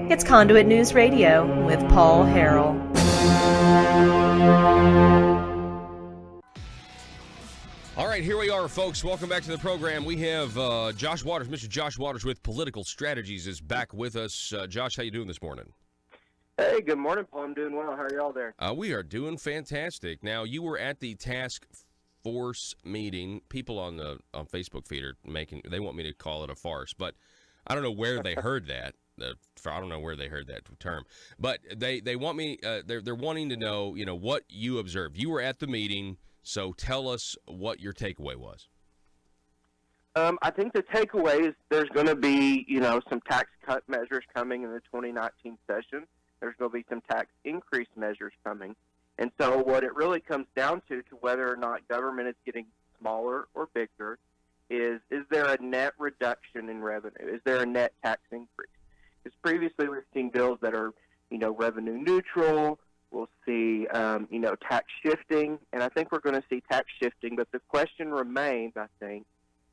It's Conduit News Radio with Paul Harrell. All right, here we are, folks. Welcome back to the program. We have Josh Waters. Mr. Josh Waters with Political Strategies is back with us. Josh, how you doing this morning? Hey, good morning, Paul. I'm doing well. How are y'all there? We are doing fantastic. Now, you were at the task force meeting. People on Facebook feed are they want me to call it a farce, but I don't know where they heard that. I don't know where they heard that term, but they want me. They're wanting to know, what you observed. You were at the meeting, so tell us what your takeaway was. I think the takeaway is there's going to be, some tax cut measures coming in the 2019 session. There's going to be some tax increase measures coming. And so what it really comes down to whether or not government is getting smaller or bigger is there a net reduction in revenue? Is there a net tax increase? Because previously we've seen bills that are, revenue neutral. We'll see, tax shifting. And I think we're going to see tax shifting. But the question remains, I think,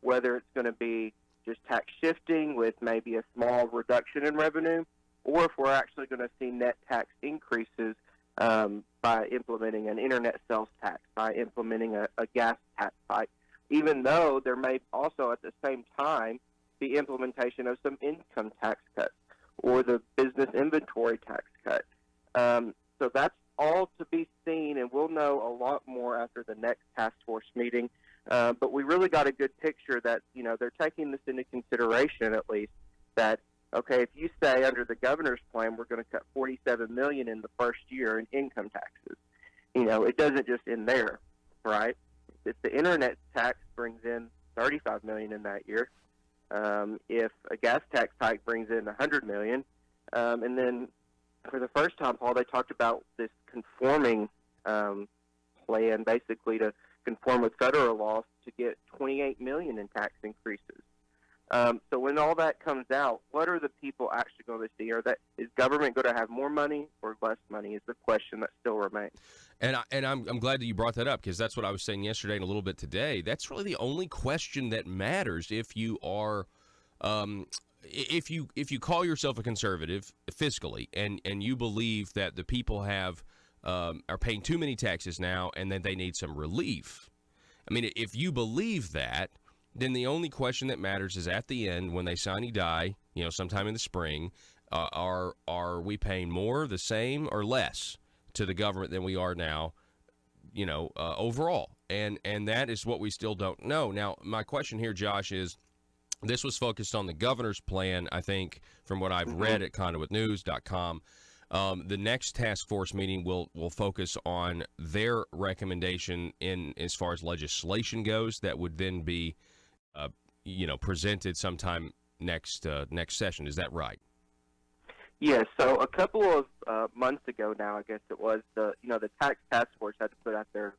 whether it's going to be just tax shifting with maybe a small reduction in revenue, or if we're actually going to see net tax increases by implementing an internet sales tax, by implementing a gas tax hike, even though there may also at the same time be implementation of some income tax cuts or the business inventory tax cut. So that's all to be seen, and we'll know a lot more after the next task force meeting. But we really got a good picture that, they're taking this into consideration at least, that okay, if you say under the governor's plan we're going to cut $47 million in the first year in income taxes, it doesn't just end there, right? If the internet tax brings in $35 million in that year, if a gas tax hike brings in $100 million, and then for the first time, Paul, they talked about this conforming plan, basically to conform with federal laws to get $28 million in tax increases. So when all that comes out, what are the people actually going to see? Is government going to have more money or less money is the question that still remains. And I'm glad that you brought that up, because that's what I was saying yesterday and a little bit today. That's really the only question that matters if you are if you call yourself a conservative fiscally and you believe that the people are paying too many taxes now and that they need some relief. I mean, if you believe that, then the only question that matters is at the end when they sine die, sometime in the spring, are we paying more, the same, or less to the government than we are now, overall? And that is what we still don't know. Now, my question here, Josh, is this was focused on the governor's plan, I think, from what I've read at conduitnews.com. The next task force meeting will focus on their recommendation in as far as legislation goes that would then be presented sometime next session. Is that right? Yes. So a couple of months ago now, I guess it was, the tax task force had to put out their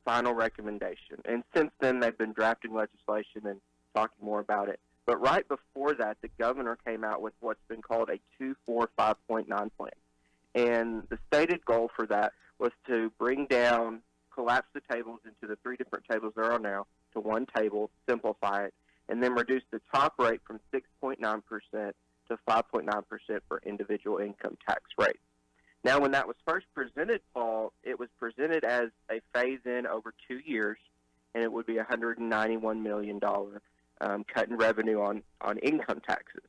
final recommendation, and since then they've been drafting legislation and talking more about it. But right before that, the governor came out with what's been called a 245.9 plan, and the stated goal for that was to collapse the tables into the three different tables there are now to one table, simplify it, and then reduce the top rate from 6.9% to 5.9% for individual income tax rates. Now, when that was first presented, Paul, it was presented as a phase-in over 2 years, and it would be $191 million cut in revenue on income taxes.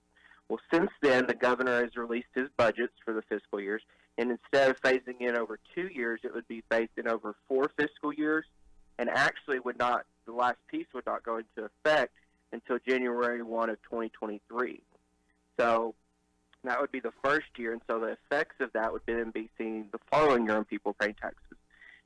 Well, since then, the governor has released his budgets for the fiscal years, and instead of phasing in over 2 years, it would be phased in over 4 fiscal years, and actually the last piece would not go into effect until January 1 of 2023. So that would be the first year, and so the effects of that would then be seen the following year on people paying taxes.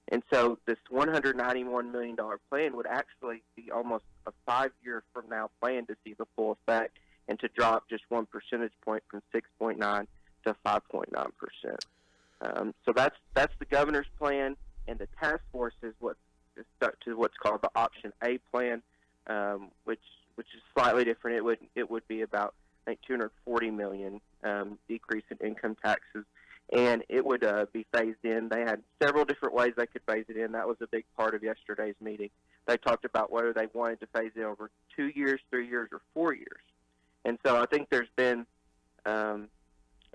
And so this $191 million plan would actually be almost a 5-year from now plan to see the full effect and to drop just 1 percentage point from 6.9 to 5.9%. So that's the governor's plan, and the task force is stuck to what's called the Option A plan, which is slightly different. It would be about, I think, $240 million decrease in income taxes, and it would be phased in. They had several different ways they could phase it in. That was a big part of yesterday's meeting. They talked about whether they wanted to phase it over 2 years, 3 years, or 4 years. And so I think there's been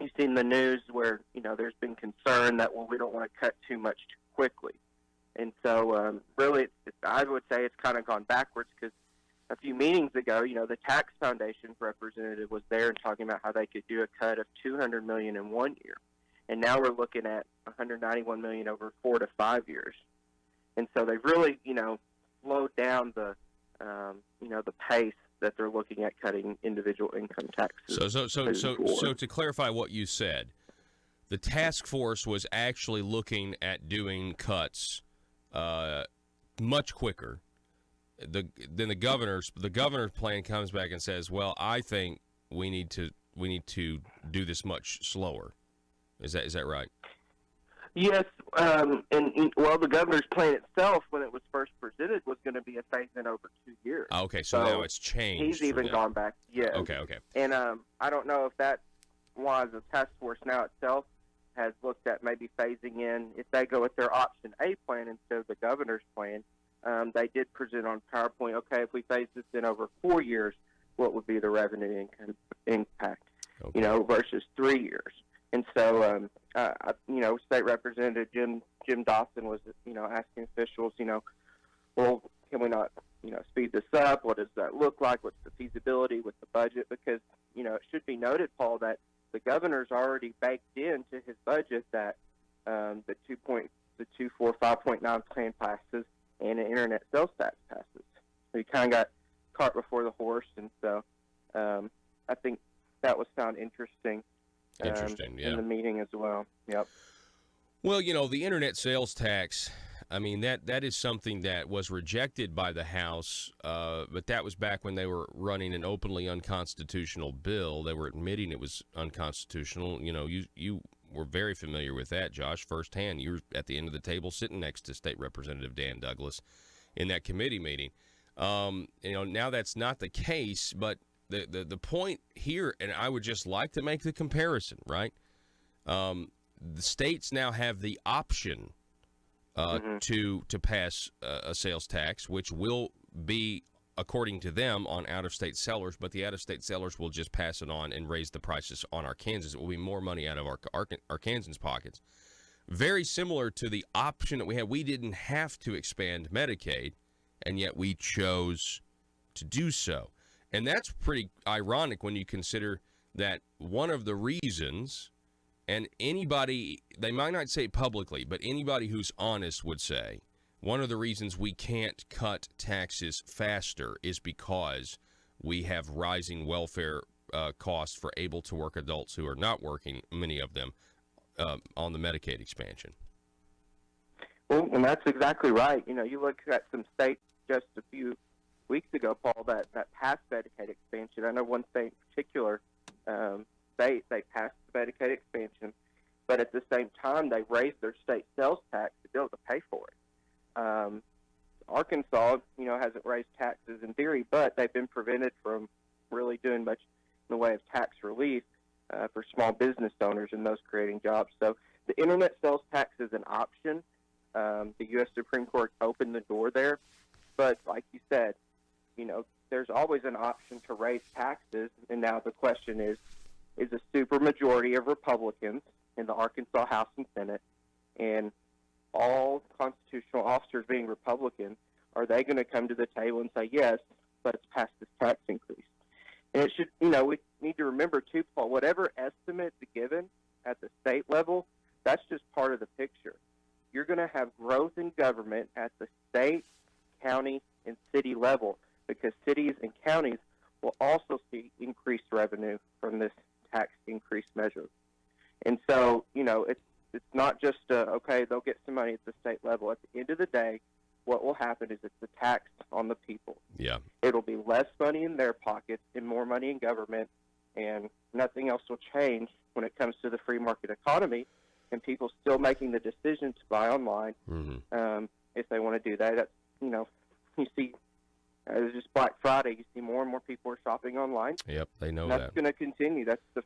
you've seen the news where, there's been concern that, well, we don't want to cut too much too quickly. And so really, I would say it's kind of gone backwards because a few meetings ago, the Tax Foundation's representative was there and talking about how they could do a cut of $200 million in 1 year. And now we're looking at $191 million over 4 to 5 years. And so they've really, slowed down the pace that they're looking at cutting individual income taxes. So to clarify what you said, the task force was actually looking at doing cuts much quicker. Then the governor's plan comes back and says, well, I think we need to do this much slower. Is that right? Yes, the governor's plan itself, when it was first presented, was going to be a phase-in over 2 years. Okay, so now it's changed. He's even gone back, yes. Okay. And I don't know if that was the task force now itself has looked at maybe phasing in, if they go with their option A plan instead of the governor's plan. They did present on PowerPoint, okay, if we phase this in over 4 years, what would be the revenue impact, versus 3 years. And so, State Representative Jim Dawson was, asking officials, well, can we not, speed this up? What does that look like? What's the feasibility with the budget? Because, it should be noted, Paul, that the governor's already baked into his budget that the 245.9 plan passes and an internet sales tax passes. So he kind of got cart before the horse, and so I think that was found interesting. In the meeting as well. Yep. Well, the internet sales tax, I mean, that is something that was rejected by the House, but that was back when they were running an openly unconstitutional bill. They were admitting it was unconstitutional. You were very familiar with that, Josh, firsthand. You were at the end of the table sitting next to State Representative Dan Douglas in that committee meeting. Now that's not the case, but the point here, and I would just like to make the comparison, right? The states now have the option to pass a sales tax, which will be, according to them, on out-of-state sellers, but the out-of-state sellers will just pass it on and raise the prices on Arkansans. It will be more money out of Arkansans' pockets. Very similar to the option that we had. We didn't have to expand Medicaid, and yet we chose to do so. And that's pretty ironic when you consider that one of the reasons, and anybody, they might not say it publicly, but anybody who's honest would say, one of the reasons we can't cut taxes faster is because we have rising welfare costs for able-to-work adults who are not working, many of them, on the Medicaid expansion. Well, and that's exactly right. You look at some states just a few weeks ago, Paul, that passed Medicaid expansion. I know one state in particular, they passed the Medicaid expansion, but at the same time, they raised their state sales tax to be able to pay for it. Arkansas, hasn't raised taxes in theory, but they've been prevented from really doing much in the way of tax relief for small business owners and those creating jobs. So the internet sales tax is an option. The U.S. Supreme Court opened the door there, but like you said, there's always an option to raise taxes, and now the question is a supermajority of Republicans in the Arkansas House and Senate, and all constitutional officers being Republican, are they going to come to the table and say, yes, let's pass this tax increase? And it should, we need to remember, too, Paul, whatever estimate is given at the state level, that's just part of the picture. You're going to have growth in government at the state, county, and city level, because cities and counties will also see increased revenue from this tax increase measure. And so, it's not just, okay, they'll get some money at the state level. At the end of the day, what will happen is it's a tax on the people. Yeah. It'll be less money in their pockets and more money in government, and nothing else will change when it comes to the free market economy and people still making the decision to buy online if they want to do that. That's, you see, it's just Black Friday. You see more and more people are shopping online. Yep, they know that. That's going to continue. That's the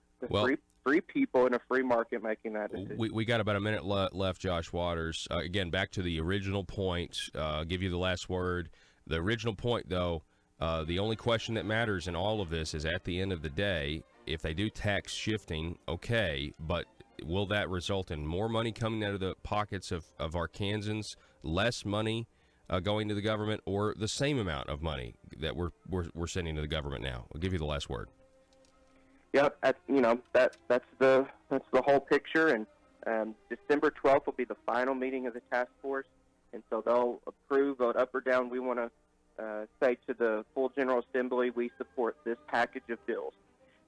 free people in a free market making that decision. We got about a minute left, Josh Waters. Again, back to the original point. Give you the last word. The original point, though, the only question that matters in all of this is, at the end of the day, if they do tax shifting, okay, but will that result in more money coming out of the pockets of Arkansans, less money going to the government, or the same amount of money that we're sending to the government now? I'll give you the last word. Yep, that's the whole picture, and December 12th will be the final meeting of the task force, and so they'll approve, vote up or down. We want to say to the full General Assembly, we support this package of bills.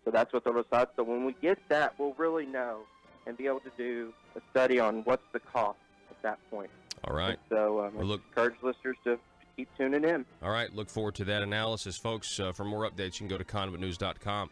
So that's what they'll decide. So when we get that, we'll really know and be able to do a study on what's the cost at that point. All right. And so I encourage listeners to keep tuning in. All right. Look forward to that analysis, folks. For more updates, you can go to conduitnews.com.